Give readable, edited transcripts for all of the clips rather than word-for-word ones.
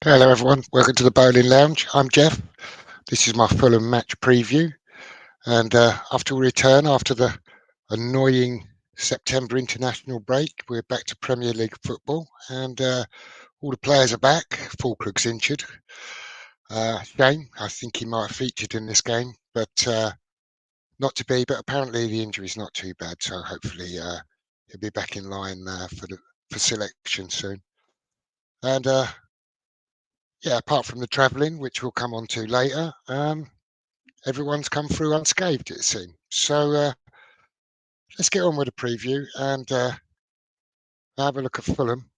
Hello everyone, welcome to the Boleyn Lounge. I'm Jeff. This is my Fulham match preview, and after we return after the annoying September international break, we're back to Premier League football, and all the players are back. Fulkrug's injured. Shane, I think he might have featured in this game, but not to be. But apparently the injury is not too bad, so hopefully he'll be back in line for selection soon. And yeah, apart from the travelling, which we'll come on to later, everyone's come through unscathed, it seems. So let's get on with the preview and have a look at Fulham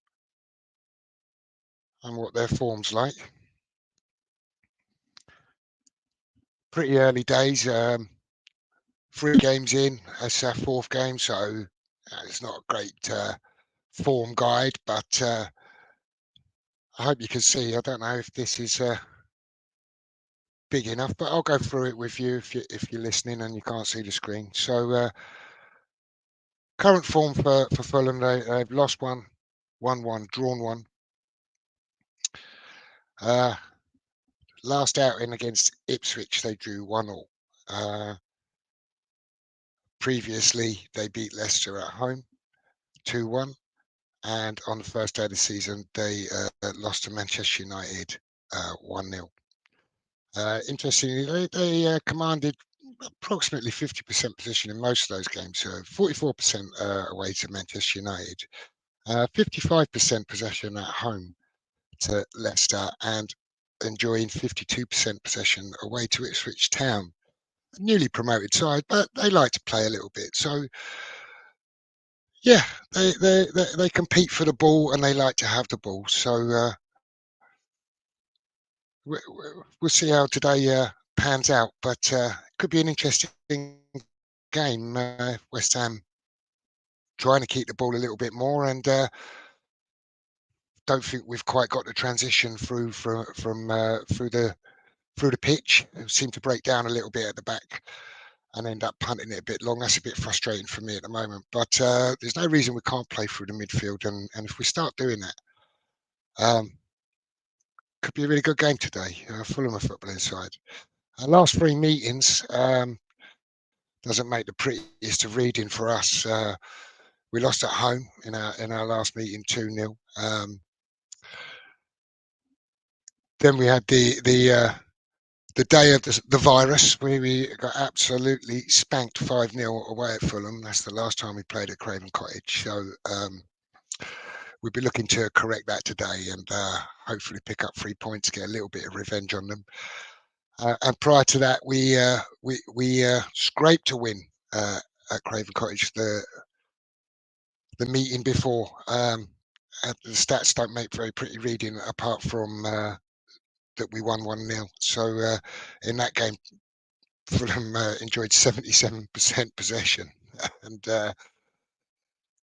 and what their form's like. Pretty early days, 3 games in. That's our 4th game, so it's not a great form guide, but I hope you can see. I don't know if this is big enough, but I'll go through it with you if you're listening and you can't see the screen. So current form for Fulham, they've lost 1, won 1, drawn 1. Last outing against Ipswich, they drew 1-1. Previously, they beat Leicester at home 2-1. And on the first day of the season, they lost to Manchester United 1-0. Interestingly, they commanded approximately 50% possession in most of those games, so 44% away to Manchester United, 55% possession at home to Leicester, and enjoying 52% possession away to Ipswich Town, a newly promoted side, but they like to play a little bit. So yeah, they compete for the ball and they like to have the ball. So we'll see how today pans out, but it could be an interesting game. West Ham trying to keep the ball a little bit more, and don't think we've quite got the transition through the pitch. It seemed to break down a little bit at the back and end up punting it a bit long. That's a bit frustrating for me at the moment, but there's no reason we can't play through the midfield, and if we start doing that, could be a really good game today. Fulham are footballing side. Our last 3 meetings doesn't make the prettiest of reading for us. We lost at home in our last meeting 2-0. Then we had the day of the virus, we got absolutely spanked 5-0 away at Fulham. That's the last time we played at Craven Cottage. So we'll be looking to correct that today and hopefully pick up 3 points, get a little bit of revenge on them. And prior to that, we scraped a win at Craven Cottage the meeting before. The stats don't make very pretty reading, apart from that we won 1-0. So in that game, Fulham enjoyed 77% possession, and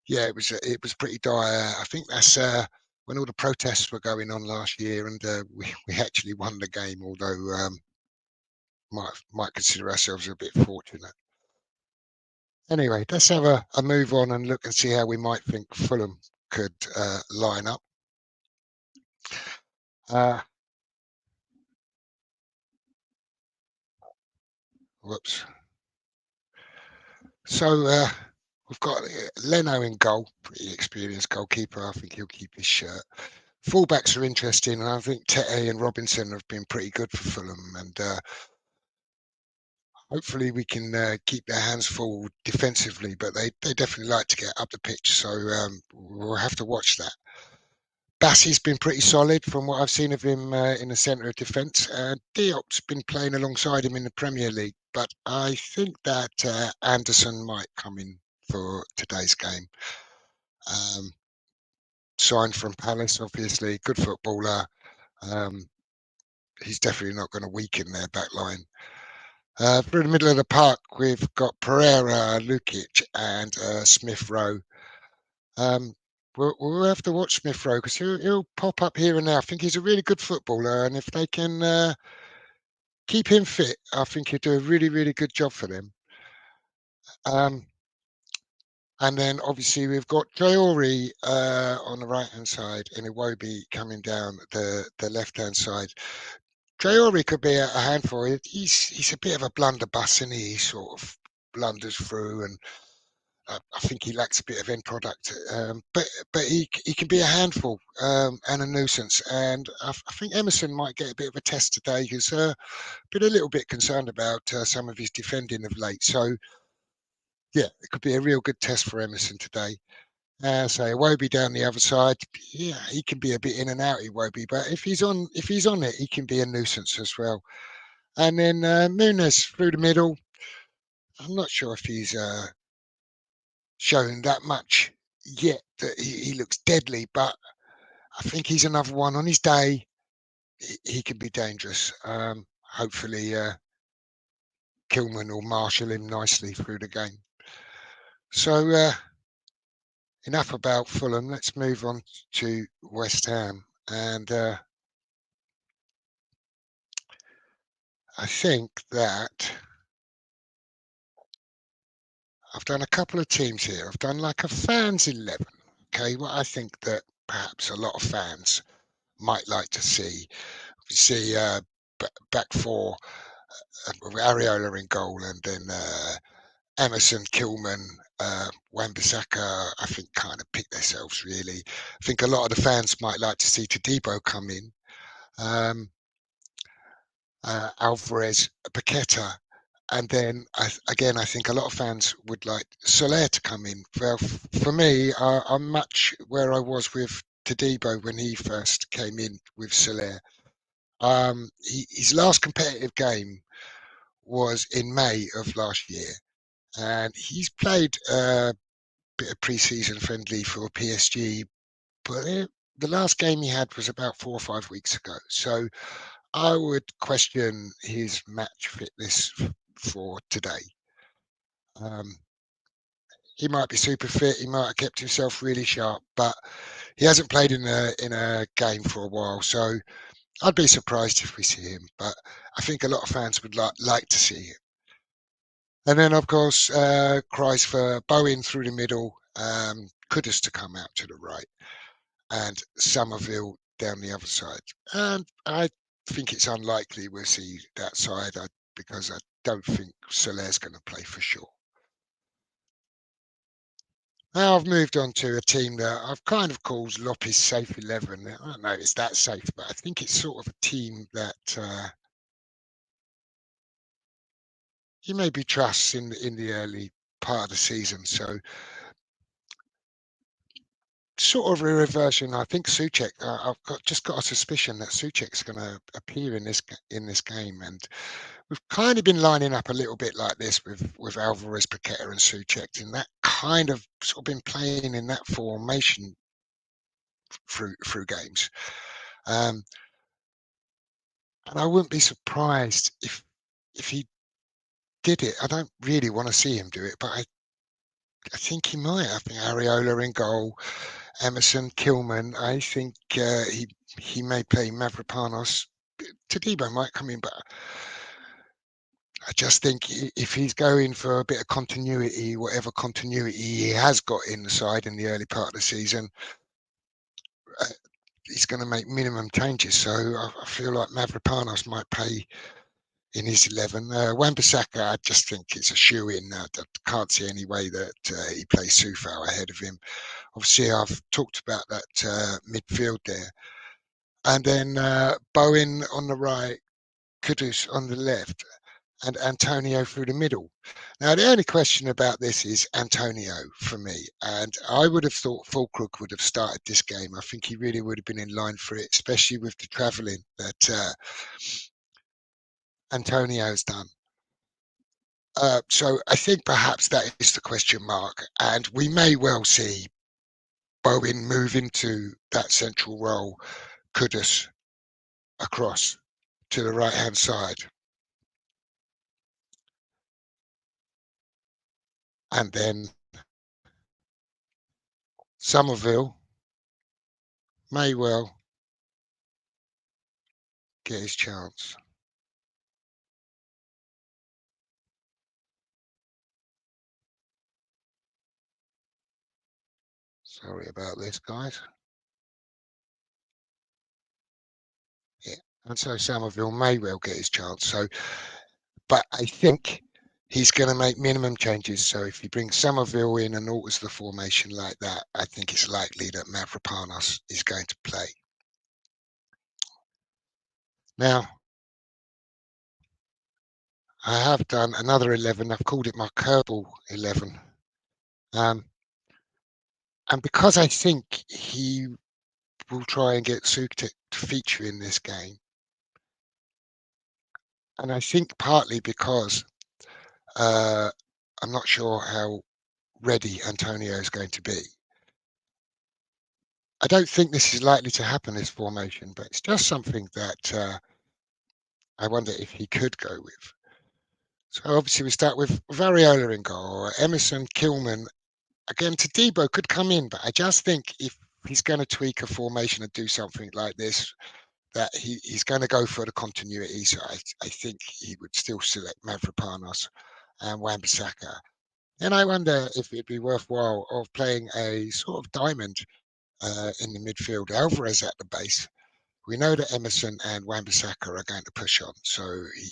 yeah, it was pretty dire. I think that's when all the protests were going on last year, and we actually won the game, although might consider ourselves a bit fortunate. Anyway, let's have a move on and look and see how we might think Fulham could line up. Whoops. So we've got Leno in goal, pretty experienced goalkeeper. I think he'll keep his shirt. Fullbacks are interesting, and I think Tete and Robinson have been pretty good for Fulham, and hopefully we can keep their hands full defensively, but they definitely like to get up the pitch, so we'll have to watch that. Bassey's been pretty solid from what I've seen of him in the centre of defence. Diop's been playing alongside him in the Premier League, but I think that Anderson might come in for today's game. Signed from Palace, obviously, good footballer. He's definitely not going to weaken their back line. Through the middle of the park, we've got Pereira, Lukic, and Smith Rowe. We'll have to watch Smith Rowe because he'll pop up here and there. I think he's a really good footballer, and if they can keep him fit, I think he'll do a really, really good job for them. And then obviously we've got Traore on the right hand side and Iwobi coming down the left hand side. Traore could be a handful. He's a bit of a blunderbuss, and he sort of blunders through, and I think he lacks a bit of end product. But he can be a handful and a nuisance. And I think Emerson might get a bit of a test today because been a little bit concerned about some of his defending of late. So yeah, it could be a real good test for Emerson today. So Iwobi down the other side, yeah, he can be a bit in and out, Iwobi, but if he's on it, he can be a nuisance as well. And then Muniz through the middle. I'm not sure if he's shown that much yet that he looks deadly, but I think he's another one on his day. He can be dangerous. Hopefully, Kilman will marshal him nicely through the game. So enough about Fulham. Let's move on to West Ham. And I think that I've done a couple of teams here. I've done like a fans 11. Okay, what I think that perhaps a lot of fans might like to see. We see back four with Areola in goal, and then Emerson, Kilman, Wan-Bissaka, I think kind of pick themselves really. I think a lot of the fans might like to see Todibo come in. Alvarez, Paqueta, and then I think a lot of fans would like Soler to come in. Well, for me, I'm much where I was with Todibo when he first came in with Soler. His last competitive game was in May of last year, and he's played a bit of pre-season friendly for PSG, but the last game he had was about 4 or 5 weeks ago. So I would question his match fitness for today. He might be super fit. He might have kept himself really sharp, but he hasn't played in a game for a while. So I'd be surprised if we see him. But I think a lot of fans would like to see him. And then, of course, cries for Bowen through the middle, Kudus to come out to the right, and Somerville down the other side. And I think it's unlikely we'll see that side because I don't think Soler's going to play for sure. Now I've moved on to a team that I've kind of called Lopez Safe 11. I don't know if it's that safe, but I think it's sort of a team that he maybe trusts in the early part of the season. So sort of a reversion. I think Souček. I've just got a suspicion that Souček's going to appear in this game, and we've kind of been lining up a little bit like this with Alvarez, Paqueta, and Souček, and that kind of sort of been playing in that formation through games. And I wouldn't be surprised if he did it. I don't really want to see him do it, but I think he might. I think Areola in goal, Emerson, Kilman. I think he may play Mavropanos. Todibo might come in, but I just think if he's going for a bit of continuity, whatever continuity he has got in the side in the early part of the season, he's going to make minimum changes. So I feel like Mavropanos might play in his 11. Wan-Bissaka, I just think it's a shoe-in. I can't see any way that he plays Soufal ahead of him. Obviously, I've talked about that midfield there. And then Bowen on the right, Kudus on the left, and Antonio through the middle. Now, the only question about this is Antonio for me. And I would have thought Fulkrug would have started this game. I think he really would have been in line for it, especially with the travelling that Antonio's done. So I think perhaps that is the question mark, and we may well see Bowen move into that central role, Kudus across to the right-hand side, and then Somerville may well get his chance. Sorry about this, guys. Yeah. And so Somerville may well get his chance. So, but I think he's going to make minimum changes. So if he brings Somerville in and alters the formation like that, I think it's likely that Mavropanos is going to play. Now, I have done another 11. I've called it my curveball 11. And because I think he will try and get Sukic to feature in this game, and I think partly because I'm not sure how ready Antonio is going to be. I don't think this is likely to happen, this formation, but it's just something that I wonder if he could go with. So obviously we start with Variola in goal, Emerson, Kilman. Again, Tadibo could come in, but I just think if he's going to tweak a formation and do something like this, that he's going to go for the continuity. So I think he would still select Mavropanos and Wan-Bissaka. And I wonder if it'd be worthwhile of playing a sort of diamond in the midfield, Alvarez at the base. We know that Emerson and Wan-Bissaka are going to push on, so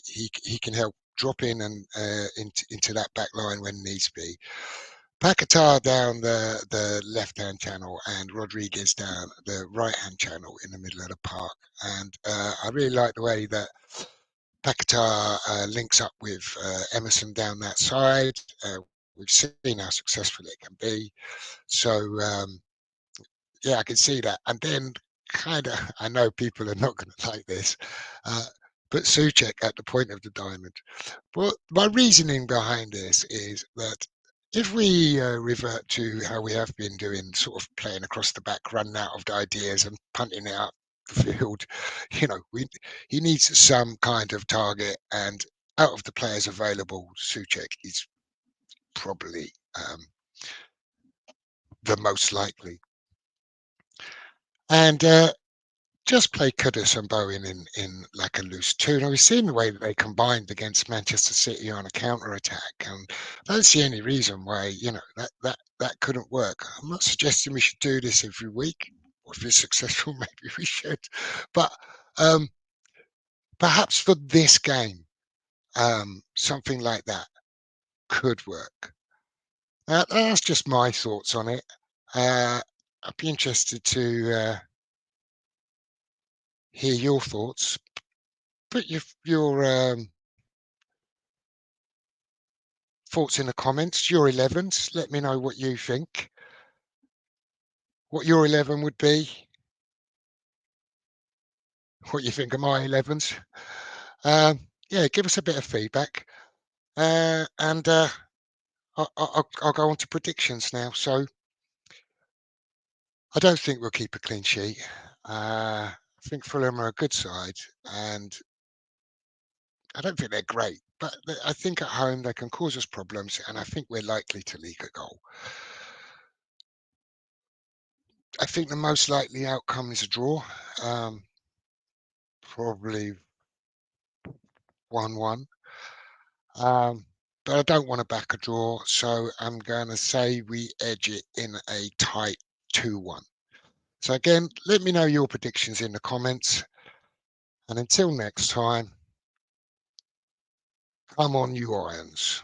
he can help drop in and into that back line when needs be. Paquetá down the left-hand channel and Rodriguez down the right-hand channel in the middle of the park. And I really like the way that Paquetá links up with Emerson down that side. We've seen how successful it can be. So yeah, I can see that. And then kind of, I know people are not going to like this, but Suchek at the point of the diamond. Well, my reasoning behind this is that if we revert to how we have been doing, sort of playing across the back, running out of ideas and punting it up the field, he needs some kind of target. And out of the players available, Suchek is probably the most likely. And just play Kudus and Bowen in like a loose two. Now we've seen the way that they combined against Manchester City on a counter attack, and I don't see any reason why that couldn't work. I'm not suggesting we should do this every week. Or if it's successful, maybe we should. But um, perhaps for this game, something like that could work. That's just my thoughts on it. I'd be interested to hear your thoughts. Put your thoughts in the comments, your 11s. Let me know what you think, what your 11 would be, what you think of my 11s. Yeah, give us a bit of feedback. And I'll go on to predictions now. So I don't think we'll keep a clean sheet. I think Fulham are a good side, and I don't think they're great, but I think at home they can cause us problems, and I think we're likely to leak a goal. I think the most likely outcome is a draw, probably 1-1. But I don't want to back a draw, so I'm going to say we edge it in a tight 2-1. So again, let me know your predictions in the comments. And until next time, come on, you Irons.